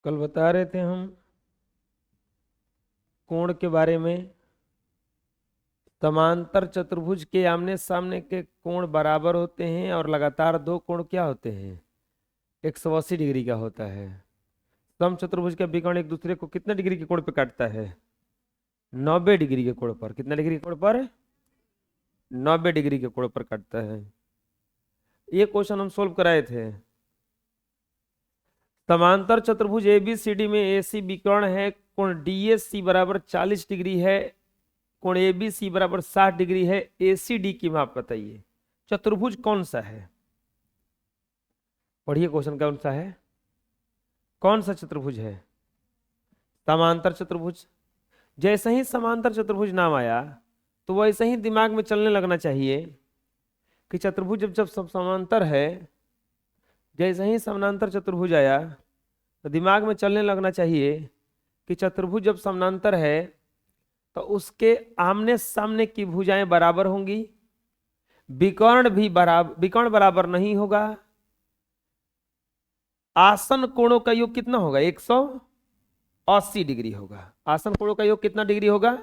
कल बता रहे थे हम कोण के बारे में। समांतर चतुर्भुज के आमने सामने के कोण बराबर होते हैं और लगातार दो कोण क्या होते हैं, 180 डिग्री का होता है। सम चतुर्भुज का विकर्ण एक दूसरे को कितने डिग्री के कोण पे काटता है? 90 डिग्री के कोण पर। कितने डिग्री के कोण पर? 90 डिग्री के कोण पर काटता है। ये क्वेश्चन हम सोल्व कराए थे। समांतर चतुर्भुज ABCD में AC विकर्ण है, कोण DAC बराबर 40 डिग्री है, कोण ABC बराबर 60 डिग्री है। ACD की माप बताइए। चतुर्भुज कौन सा है? पढ़िए क्वेश्चन कौन सा है, कौन सा चतुर्भुज है? समांतर चतुर्भुज। जैसे ही समांतर चतुर्भुज नाम आया तो वैसे ही दिमाग में चलने लगना चाहिए कि चतुर्भुज जब जब सब समांतर है, जैसे ही समानांतर चतुर्भुज आया तो दिमाग में चलने लगना चाहिए कि चतुर्भुज जब समानांतर है तो उसके आमने सामने की भुजाएं बराबर होंगी, विकर्ण बराबर नहीं होगा। आसन कोणों का योग कितना होगा? 180 डिग्री होगा। आसन कोणों का योग कितना डिग्री होगा?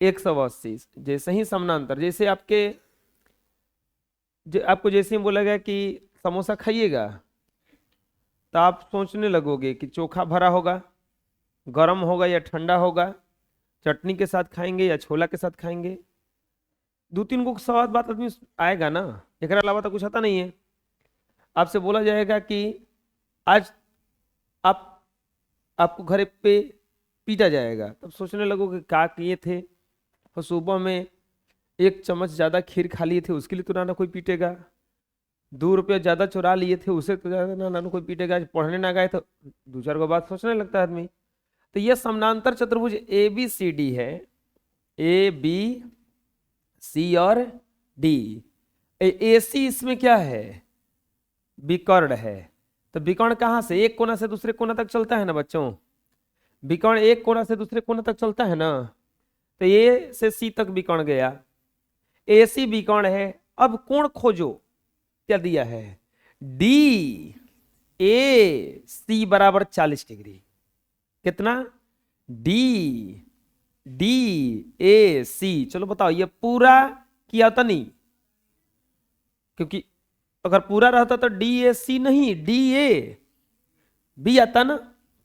180। जैसे ही समानांतर, जैसे आपको जैसे ही बोला गया कि समोसा खाइएगा तो आप सोचने लगोगे कि चोखा भरा होगा, गर्म होगा या ठंडा होगा, चटनी के साथ खाएंगे या छोला के साथ खाएंगे। दो तीन को सवाल बात आदमी आएगा ना, एक अलावा तो कुछ आता नहीं है। आपसे बोला जाएगा कि आज आप आपको घर पे पीटा जाएगा, तब सोचने लगोगे क्या किए थे, और सुबह में 1 चम्मच ज्यादा खीर खा लिए थे, उसके लिए तो ना कोई पीटेगा। 2 रुपया ज्यादा चुरा लिए थे, उसे तो ज्यादा ना कोई पीटेगा। आज पढ़ने ना गए तो 2 4 को बात सोचने लगता है आदमी। तो यह समानांतर चतुर्भुज ABCD है, ABC और D। AC इसमें क्या है? विकर्ण है। तो विकर्ण कहां से? एक कोना से दूसरे कोना तक चलता है ना बच्चों। विकर्ण एक कोना से दूसरे कोना तक चलता है ना। तो A से C तक विकर्ण गया, AC विकर्ण है। अब कोण खोजो, क्या दिया है? DAC बराबर 40 डिग्री। कितना? DAC। चलो बताओ, ये पूरा किया था नहीं, क्योंकि अगर पूरा रहता तो DAC नहीं DAB आता ना।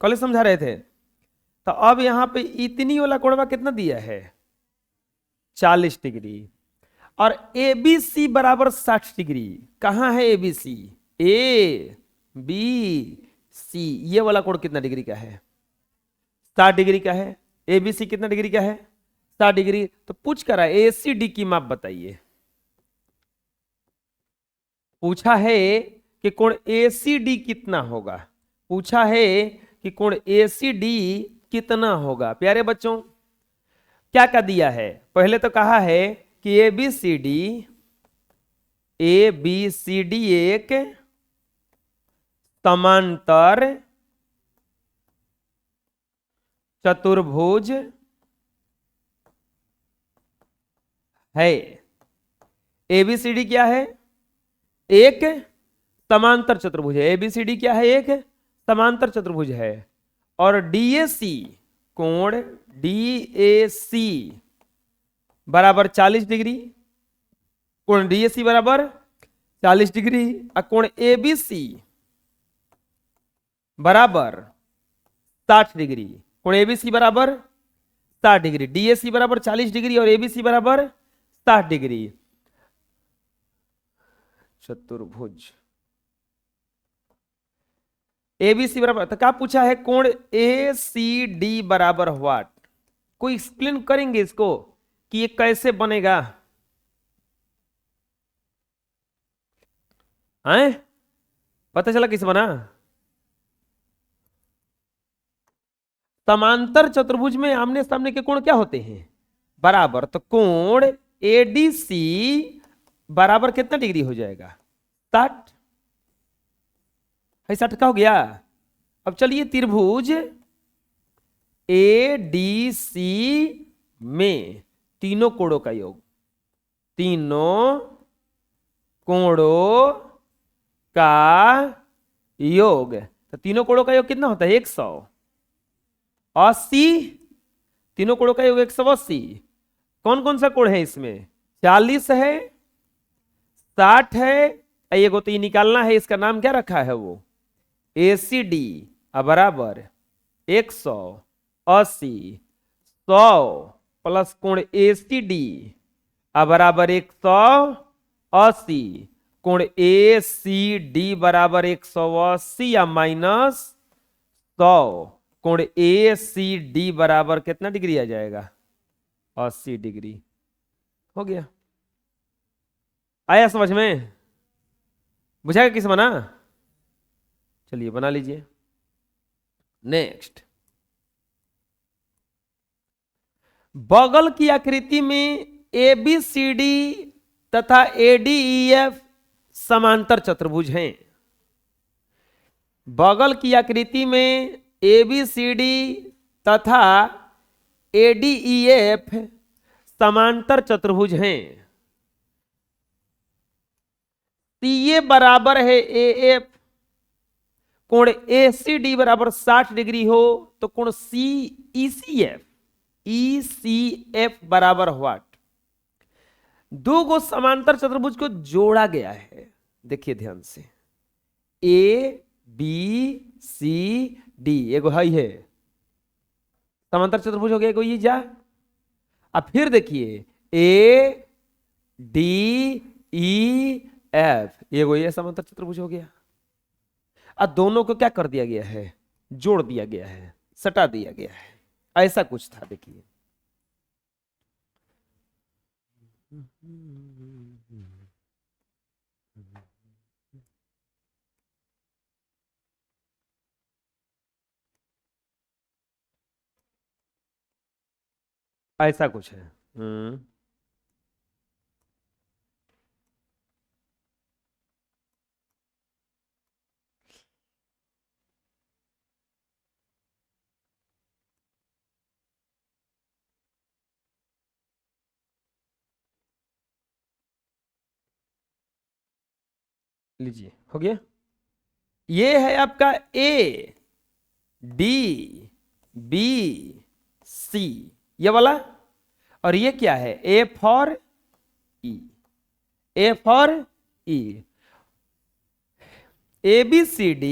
कल समझा रहे थे। तो अब यहां पे इतनी वाला कोणवा कितना दिया है? 40 डिग्री। और ABC बराबर 60 डिग्री। कहां है ABC? ABC, ये वाला कोण कितना डिग्री का है? 60 डिग्री का है। ABC कितना डिग्री का है? 60 डिग्री। तो पूछ कर रहा है ACD की माप बताइए। पूछा है कि कोण ACD कितना होगा। पूछा है कि कोण ACD कितना होगा। प्यारे बच्चों, क्या क्या दिया है? पहले तो कहा है कि ABCD एक समांतर चतुर्भुज है। ABCD क्या है? एक समांतर चतुर्भुज है। ABCD क्या है? एक समांतर चतुर्भुज है। और DAC, कोण DAC बराबर 40 डिग्री। कोण DAC बराबर 40 डिग्री और कोण ABC बराबर 60 डिग्री। कोण ABC बराबर 60 डिग्री, DAC बराबर 40 डिग्री और ABC बराबर 60 डिग्री। चतुर्भुज ABC बराबर, तो क्या पूछा है? कोण ACD बराबर व्हाट? कोई एक्सप्लेन करेंगे इसको कि ये कैसे बनेगा? हैं? पता चला किसे बना? समांतर चतुर्भुज में आमने सामने के कोण क्या होते हैं? बराबर। तो कोण ADC बराबर कितना डिग्री हो जाएगा? 60। 60 का हो गया। अब चलिए त्रिभुज ADC में तीनों कोणों का योग, तीनों कोणों का योग। तो तीनों कोणों का योग कितना होता है? 180। तीनों कोणों का योग 180। कौन कौन सा कोण है इसमें? 40 है, 60 है, ये को तो ये निकालना है, इसका नाम क्या रखा है वो? ACD बराबर 180। 100 प्लस कोण ACD बराबर 180। कोण ACD बराबर 180 या माइनस 100। कोण ACD बराबर कितना डिग्री आ जाएगा? 80 डिग्री। हो गया। आया समझ में? बुझाएगा किस बना? चलिए बना लीजिए। नेक्स्ट, बगल की आकृति में ABCD तथा ADEF समांतर चतुर्भुज हैं। बगल की आकृति में ABCD तथा ADEF समांतर चतुर्भुज हैं। CA बराबर है AF, कोण ACD बराबर 60 डिग्री हो तो कोण ECF बराबर व्हाट? दो गो समांतर चतुर्भुज को जोड़ा गया है। देखिए ध्यान से, ABCD एगो है समांतर चतुर्भुज हो गया, एगो ये जा। अब फिर देखिए ADEF एगो ये समांतर चतुर्भुज हो गया। अब दोनों को क्या कर दिया गया है? जोड़ दिया गया है, सटा दिया गया है। ऐसा कुछ था, देखिए। ऐसा कुछ है। लीजिए, हो गया। ये है आपका ADBC ये वाला, और ये क्या है? A for E। ABCD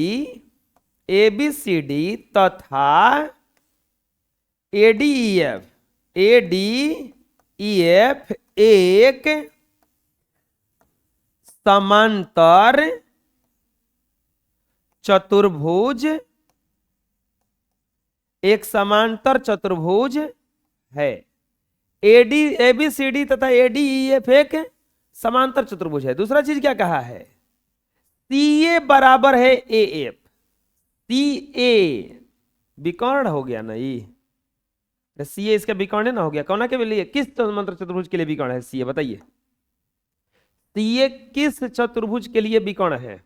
तथा ADEF एक समांतर चतुर्भुज, है। ABCD तथा ADEF एक समांतर चतुर्भुज है। दूसरा चीज क्या कहा है? CA बराबर है AF। CA विकर्ण हो गया ना, ये CA इसका विकर्ण ना हो गया। कौन के लिए? किस समांतर चतुर्भुज के लिए विकर्ण है CA? बताइए, CA किस चतुर्भुज के लिए विकर्ण है?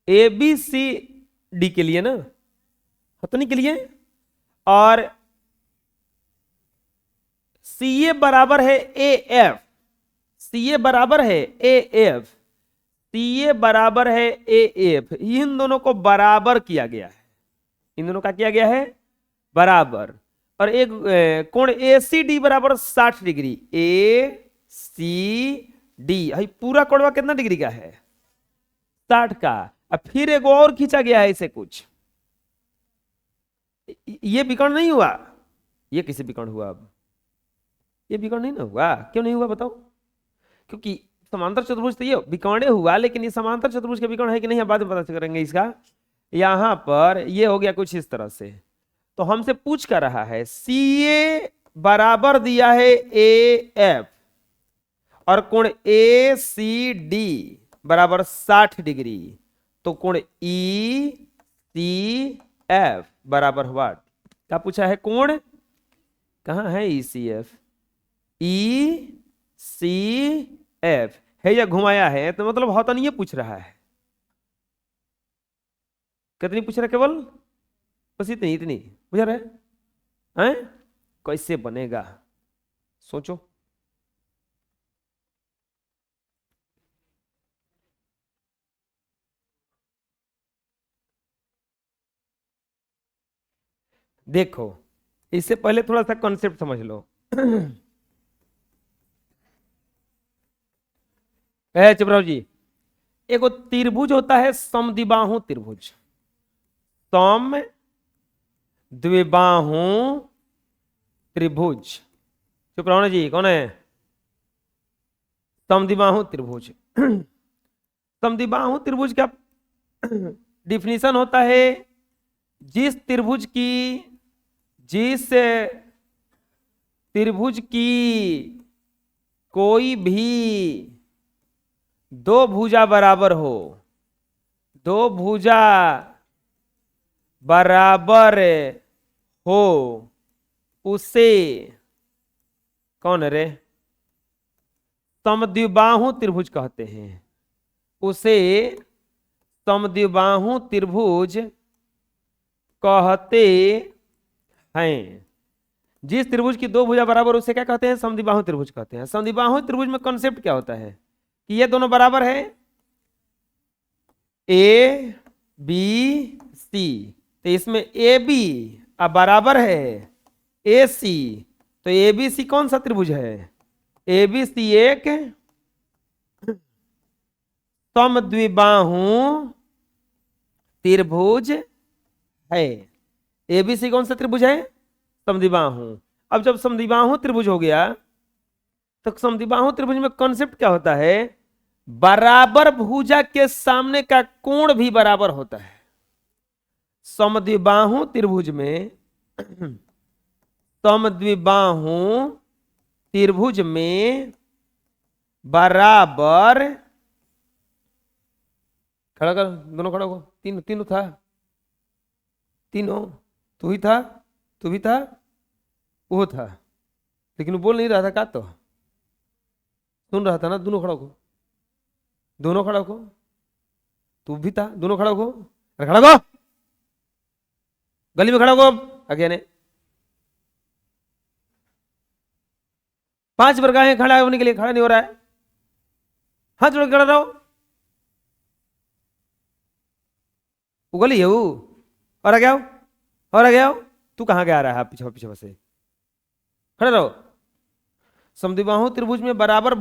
ABCD के लिए ना, हथनी के लिए। और CA बराबर है AF। CA बराबर है AF। CA बराबर है AF। इन दोनों को बराबर किया गया है। इन दोनों का किया गया है बराबर। और एक कोण ACD बराबर 60 डिग्री। ACD है पूरा कोणवा कितना डिग्री का है? 60 का। अब फिर एक और खींचा गया है इसे कुछ। ये विकर्ण नहीं हुआ। ये किसे विकर्ण हुआ? अब ये विकर्ण नहीं ना हुआ। क्यों नहीं हुआ बताओ? क्योंकि समांतर चतुर्भुज तो ये विकर्ण हुआ, लेकिन ये समांतर चतुर्भुज के विकर्ण है कि नहीं, बाद में पता करेंगे इसका। यहां पर ये हो गया कुछ इस तरह से। तो हमसे पूछ कर रहा है CA बराबर दिया है AF और कोण ACD बराबर 60 डिग्री, तो कोण ECF बराबर व्हाट? क्या पूछा है? कोण कहां है? ECF। ECF है या घुमाया है? तो मतलब होता नहीं, ये पूछ रहा है। कितनी पूछ रहा है? केवल बस इतनी इतनी बुझा रहे हैं? कैसे बनेगा सोचो। देखो, इससे पहले थोड़ा सा कॉन्सेप्ट समझ लो। चुपराव जी, एक त्रिभुज होता है समद्विबाहु त्रिभुज। सम द्विबाहु त्रिभुज। चुपराव जी कौन है? समद्विबाहु त्रिभुज। समद्विबाहु त्रिभुज का डिफिनीशन होता है जिस त्रिभुज की कोई भी दो भुजा बराबर हो, दो भुजा बराबर हो, उसे कौन है रे? समद्विबाहु त्रिभुज कहते हैं। उसे समद्विबाहु त्रिभुज कहते हैं। जिस त्रिभुज की दो भुजा बराबर उसे क्या कहते हैं? समद्विबाहु त्रिभुज कहते हैं। समद्विबाहु त्रिभुज में कॉन्सेप्ट क्या होता है कि ये दोनों बराबर है, ए बी सी, तो इसमें ए बी अब बराबर है ए सी, तो ए बी सी कौन सा त्रिभुज है? ए बी सी एक समद्विबाहु त्रिभुज है। ए बी सी कौन सा त्रिभुज है? समद्विबाहु। अब जब समद्विबाहु त्रिभुज हो गया तो समद्विबाहु त्रिभुज में कॉन्सेप्ट क्या होता है? बराबर भुजा के सामने का कोण भी बराबर होता है। समद्विबाहु त्रिभुज में समद्विबाहु त्रिभुज में बराबर, खड़ा कर, दोनों खड़ा हो, तीनों था, तीनों, तू ही था, तू भी था, वो था, लेकिन वो बोल नहीं रहा था का, तो सुन रहा था ना? दोनों खड़ा हो, दोनों खड़ा हो, तू भी था, दोनों खड़ा हो, खड़ा हो, गली में खड़ा हो, आगे ने 5 वर्ग है खड़ा होने के लिए, खड़ा नहीं हो रहा है, हाथ जोड़ के खड़ा रहो, उगली है वो, और आ गया हो, और आ गया हो, तू कहां गया रहा है? पीछे पीछे से खड़े रहो। समद्विबाहु त्रिभुज में बराबर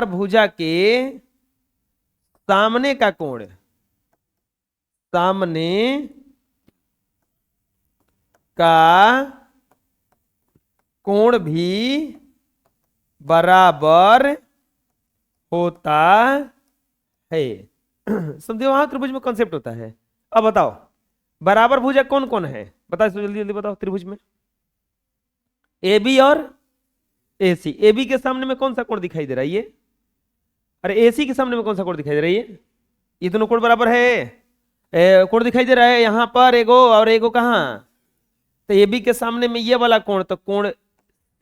भुजा के सामने का कोण, सामने का कोण भी बराबर होता है। समद्विबाहु त्रिभुज में कॉन्सेप्ट होता है। अब बताओ बराबर भुजा कौन कौन है? बताओ जल्दी जल्दी बताओ। त्रिभुज में ए बी और ए सी। ए बी के सामने में कौन सा कोण दिखाई दे रहा है? ये। अरे ए सी के सामने में कौन सा कोण दिखाई दे रहा है? ये दोनों कोण बराबर है। कोण दिखाई दे रहा है यहां पर एगो, और एगो कहां? तो ए बी के सामने में ये वाला कोण, तो कोण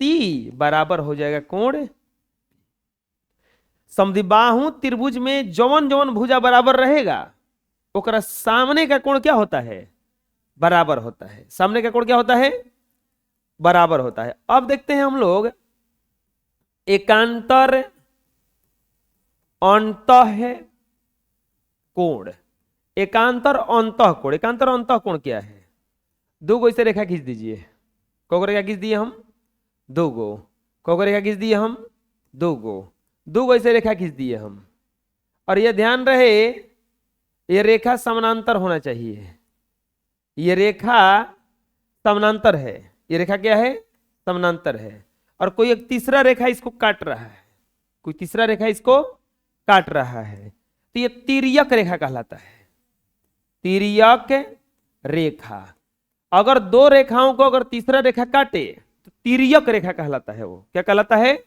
सी बराबर हो जाएगा कोण। समद्विबाहु त्रिभुज में जौन जौन भुजा बराबर रहेगा ओकरा सामने का कोण क्या होता है? बराबर होता है। सामने का कोण क्या होता है? बराबर होता है। अब देखते हैं हम लोग एकांतर अंतः कोण। एकांतर अंतः कोण, एकांतर अंतः कोण क्या है? दो गो इसे रेखा खींच दीजिए। को रेखा खींच दिए हम? 2 गो। को रेखा खींच दिए हम? 2 गो। 2 गो इसे रेखा खींच दिए हम। और यह ध्यान रहे ये रेखा समानांतर होना चाहिए। ये रेखा समानांतर है। ये रेखा क्या है? समानांतर है। और कोई एक तीसरा रेखा इसको काट रहा है, कोई तीसरा रेखा इसको काट रहा है, तो ये तिर्यक रेखा कहलाता है। तिर्यक रेखा। अगर 2 रेखाओं को अगर तीसरा रेखा काटे तो तिर्यक रेखा कहलाता है। वो क्या कहलाता है?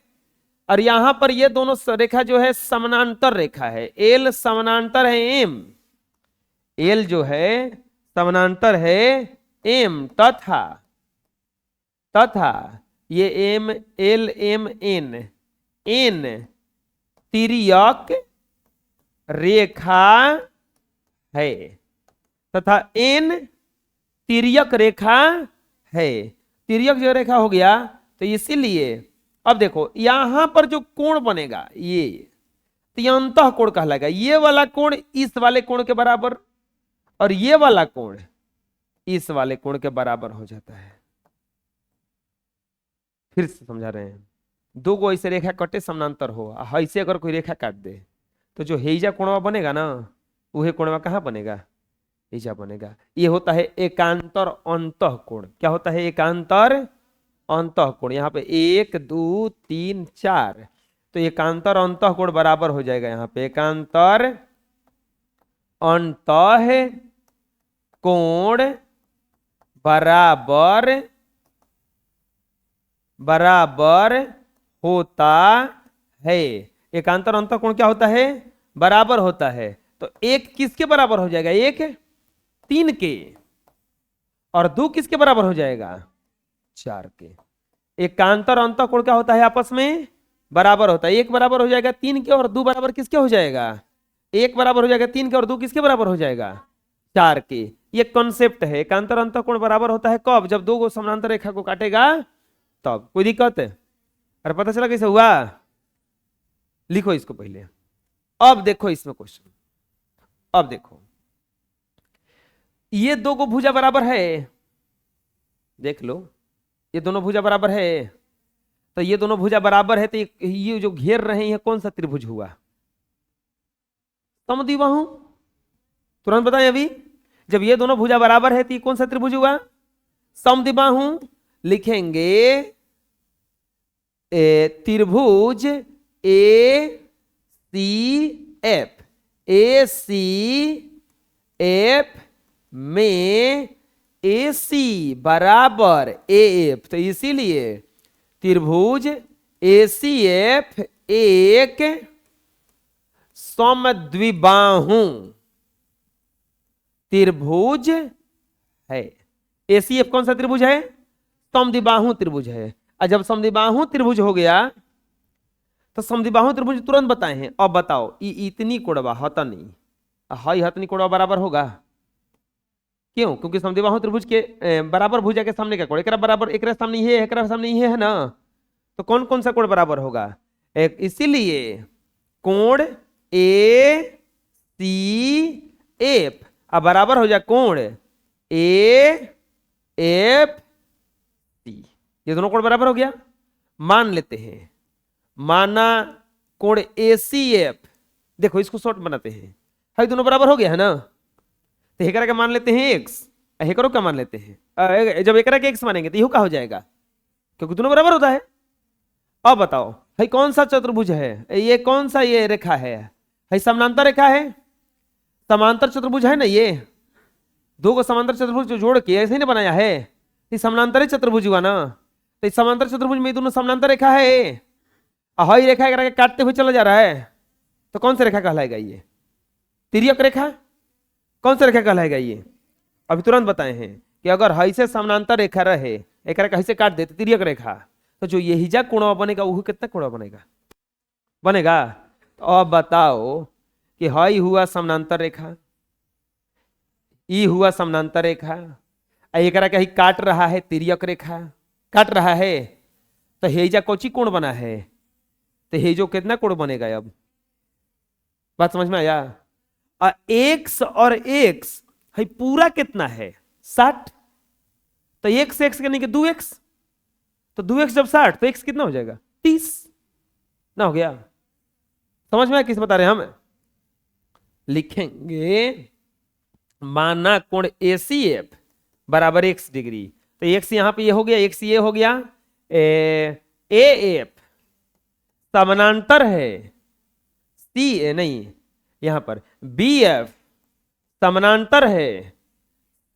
और यहां पर ये दोनों रेखा जो है समानांतर रेखा है। एल समानांतर है एम, एल जो है समानांतर है एम, तथा ये M L M N, N तिर्यक रेखा है, तथा एन तिर्यक रेखा है। तिर्यक जो रेखा हो गया तो इसीलिए अब देखो यहां पर जो कोण बनेगा ये, तो ये अंतः कोण कहलाएगा। ये वाला कोण इस वाले कोण के बराबर, और ये वाला कोण इस वाले कोण के बराबर हो जाता है। फिर से समझा रहे हैं, दो गो ऐसे रेखा कटे समानांतर हो, ऐसे अगर कोई रेखा काट दे तो जो हेजा कोणवा बनेगा ना, वह कोणवा कहाँ बनेगा, हेजा बनेगा। ये होता है एकांतर अंतः कोण। क्या होता है, एकांतर अंतः कोण। यहाँ पे 1 2 3 4, तो एकांतर अंतः कोण बराबर हो जाएगा। यहाँ पे एकांतर अंतः कोण बराबर होता है। एकांतर अंतः कोण क्या होता है, बराबर होता है। तो एक किसके बराबर हो जाएगा, एक 3 के, और 2 किसके बराबर हो जाएगा, 4 के। एकांतर अंतः कोण क्या होता है, आपस में बराबर होता है। एक बराबर हो जाएगा 3 के, और 2 बराबर किसके हो जाएगा, एक बराबर हो जाएगा 3 के, और 2 किसके बराबर हो जाएगा, 4 के। ये कॉन्सेप्ट है। एकांतर अंतः कोण बराबर होता है कब, जब दो गो समानांतर रेखा को काटेगा तब। कोई दिक्कत है, अरे पता चला कैसे हुआ, लिखो इसको पहले। अब देखो इसमें क्वेश्चन, अब देखो ये दो को भुजा बराबर है, देख लो ये दोनों भुजा बराबर है। तो ये दोनों भुजा बराबर है, तो ये जो घेर रहे हैं कौन सा त्रिभुज हुआ, समद्विबाहु। तुरंत बताएं अभी, जब ये दोनों भुजा बराबर है तो ये कौन सा त्रिभुज हुआ, समद्विबाहु। लिखेंगे त्रिभुज ए सी एफ में ए सी बराबर ए एफ। तो इसीलिए त्रिभुज ए सी एफ एक समद्विबाहु त्रिभुज है। ए सी एफ कौन सा त्रिभुज है, समद्विबाहु त्रिभुज है। और जब समद्विबाहु त्रिभुज हो गया तो समद्विबाहु त्रिभुज तुरंत बताए हैं। अब बताओ इतनी कोणवा हतनी, हाई हतनी कोणवा बराबर होगा, क्यों, क्योंकि समद्विबाहु त्रिभुज के बराबर भुजा के सामने का कोण एक बराबर, एक सामने ये है, एक सामने ये है ना, तो कौन कौन सा कोण बराबर होगा, एक। इसीलिए कोण ए सी एफ अब बराबर हो जाए कोण ए एफ सी। ये दोनों कोण बराबर हो गया। मान लेते हैं, माना कोण ए सी एफ, देखो इसको शॉर्ट बनाते हैं, हाई दोनों बराबर हो गया है ना, तो हेकरा का मान लेते हैं x, हेकरो का मान लेते हैं। जब एकरा के x मानेंगे तो यू का हो जाएगा, क्योंकि दोनों बराबर होता है। अब बताओ भाई कौन सा चतुर्भुज है, ये कौन सा ये रेखा है, भाई समानांतर रेखा है, समांतर चतुर्भुज है ना। ये दो को समांतर चतुर्भुज जो जोड़ के ऐसे ही ना बनाया है, ये समानांतर चतुर्भुज हुआ ना। तो इस समांतर चतुर्भुज में दोनों समानांतर रेखा है, हाई रेखा एकरा के काटते हुए चला जा रहा है, तो कौन सा रेखा कहलाएगा, ये तिर्यक रेखा। कौन सा रेखा कहलाएगा ये, अभी तुरंत बताए हैं कि अगर हाई से समानांतर रेखा रहे, एक रेखा से काट देते तिर्यक रेखा, तो जो ये हिजा कोणवा बनेगा वो कितना कोणवा बनेगा। तो अब बताओ कि हाई हुआ समानांतर रेखा, ई हुआ समानांतर रेखा, एक रेखा ही काट रहा है तिर्यक रेखा काट रहा है, तो हेजा कौची कोण बना है, तो हेजो कितना कोण बनेगा। अब बात समझ में आया। एक्स और एक्स है पूरा कितना है 60, तो एक्स एक्स करने के 2x, तो 2x जब 60 तो x कितना हो जाएगा 30 ना, हो गया। समझ में आया किस बता रहे हैं हम। लिखेंगे माना कोण ACF बराबर x डिग्री, तो x यहां पे ये हो गया, x ये हो गया, AF समानांतर है C नहीं, यहां पर BF समानांतर है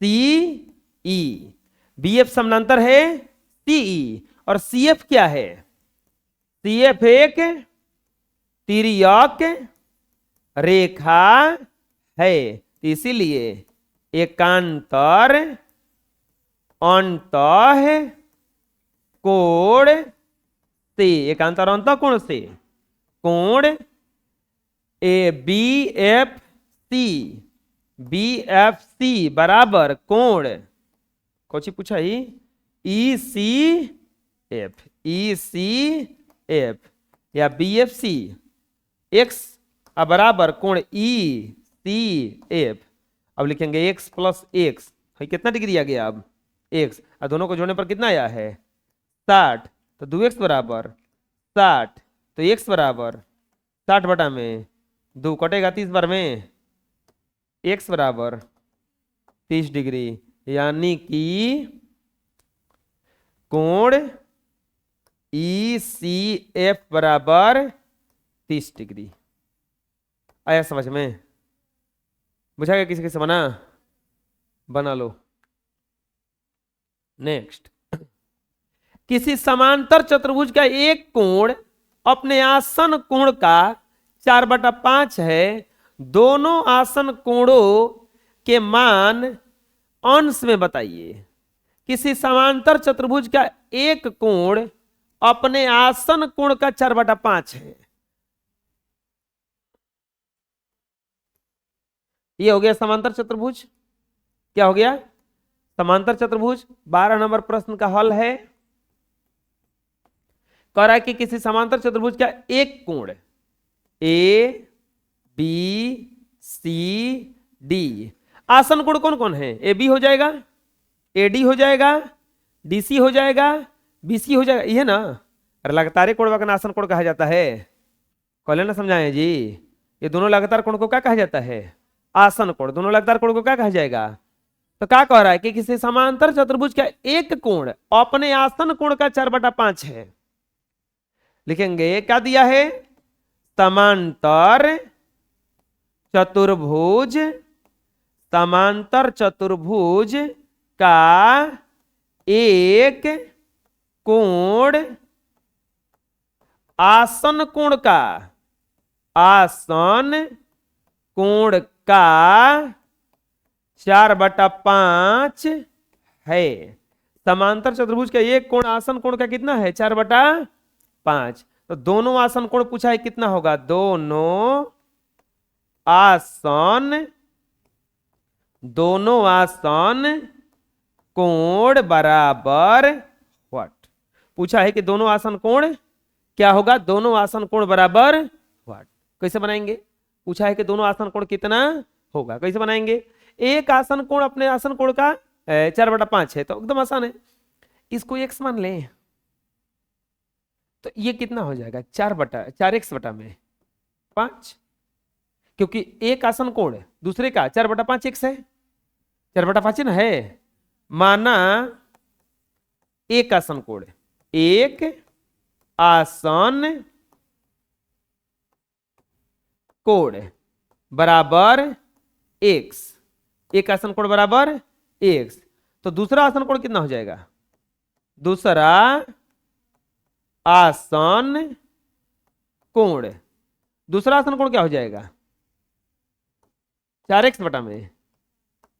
CE, BF समानांतर है CE, और CF क्या है, CF एक तिर्यक रेखा है, इसीलिए एकांतर अंतः कोण से, एकांतर अंतः कोण से कोण BFC बराबर कोण कौची पूछा ही ECF या BFC x बराबर कोण ECF। अब लिखेंगे x प्लस एक्स, भाई कितना डिग्री आ गया अब एक्स, और दोनों को जोड़ने पर कितना आया है 60, तो 2x बराबर 60, तो x बराबर 60 बटा में 2 कटेगा 30 बार में, x बराबर 30 डिग्री, यानी कि कोण ECF बराबर 30 डिग्री। आया समझ में? बुझा गया? किसी किसी बना? बना लो। नेक्स्ट, किसी समांतर चतुर्भुज का एक कोण अपने आसन कोण का 4/5 है, दोनों आसन कोणों के मान अंश में बताइए। किसी समांतर चतुर्भुज का एक कोण अपने आसन कोण का 4/5 है। ये हो गया समांतर चतुर्भुज। क्या हो गया? समांतर चतुर्भुज। 12 नंबर प्रश्न का हल है। कह रहा है कि किसी समांतर चतुर्भुज का एक कोण ए बी सी डी, आसन कोण कौन कौन है? ए बी हो जाएगा, ए डी हो जाएगा, डी सी हो जाएगा, बी सी हो जाएगा, ये ना। अरे लगातार कोण का आसन कोण कहा जाता है। कॉलेज ना समझाएं जी, ये दोनों लगातार कोण को क्या कहा जाता है? आसन कोण। दोनों लगातार कोण को क्या कहा जाएगा? तो क्या कह रहा है कि किसी समांतर चतुर्भुज का एक कोण अपने आसन कोण का 4/5 है। लिखेंगे क्या दिया है? समांतर चतुर्भुज, समांतर चतुर्भुज का एक कोण आसन कोण का, आसन कोण का 4/5 है। समांतर चतुर्भुज का एक कोण आसन कोण का कितना है? 4/5। तो दोनों आसन कोण पूछा है, कितना होगा? दोनों आसन कोण बराबर व्हाट? पूछा है कि दोनों आसन कोण क्या होगा? दोनों आसन कोण बराबर व्हाट? कैसे बनाएंगे? पूछा है कि दोनों आसन कोण कितना होगा, कैसे बनाएंगे? एक आसन कोण अपने आसन कोण का 4/5 है, तो एकदम आसान है। इसको x मान लें, तो ये कितना हो जाएगा? 4x बटा में 5, क्योंकि एक आसन कोण दूसरे का 4/5 x है, 4/5 है ना है। माना एक आसन कोण, एक आसन कोण बराबर x, एक आसन कोण बराबर x, तो दूसरा आसन कोण कितना हो जाएगा? दूसरा आसन कोण, दूसरा आसन कोण क्या हो जाएगा? 4x बटा में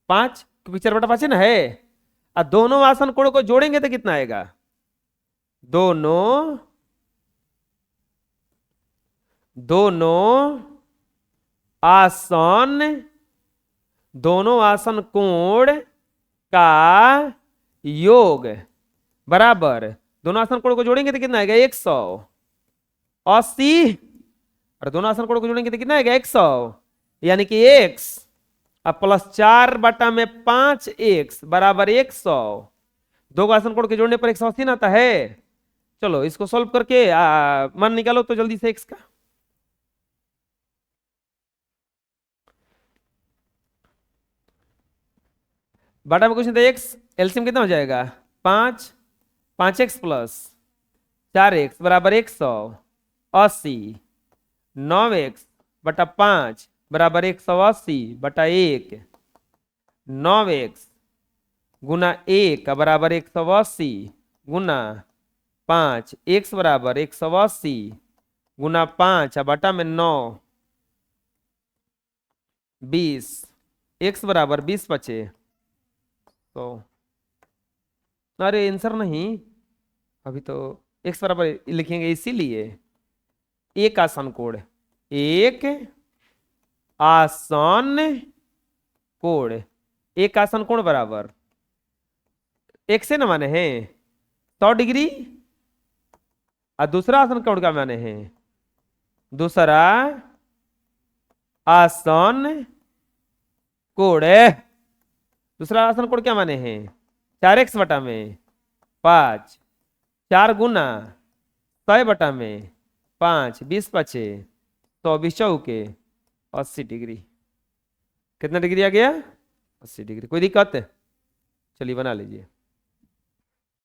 5, क्योंकि 4/5 है ना है। और दोनों आसन कोण को जोड़ेंगे तो कितना आएगा? दोनों आसन कोण का योग बराबर, दोनों आसन कोण को जोड़ेंगे तो कितना आएगा? 180, और दोनों आसन कोण को जोड़ेंगे तो कितना आएगा? 100, यानी कि x अब प्लस 4/5x बराबर 100। दो आसन कोण के जोड़ने पर 180 आता है। चलो इसको सॉल्व करके मान निकालो तो जल्दी से x का। बटा में क्वेश्चन था x, एलसीएम कितना हो जाएगा? 5, 5x प्लस 4x बराबर 180, 9x बटा 5 बराबर 180 बटा 1, 9x गुना 1 बराबर 180 गुना 5, x बराबर 180 गुना 5 बटा में 9, 20, x बराबर 20 बचे तो, अरे आंसर नहीं, अभी तो x बराबर लिखेंगे, इसीलिए एक आसन कोण, एक आसन कोण, एक आसन कोण बराबर एक से न माने हैं 100 डिग्री, और दूसरा आसन कोण का माने हैं दूसरा आसन कोण दूसरा आसन कोण क्या माने हैं, 4x बटा में 5, 4 गुना 100 बटा में 5, 20 पचे 100, 20 चौके 80 डिग्री। कितना डिग्री आ गया, 80 डिग्री। कोई दिक्कत है, चलिए बना लीजिए।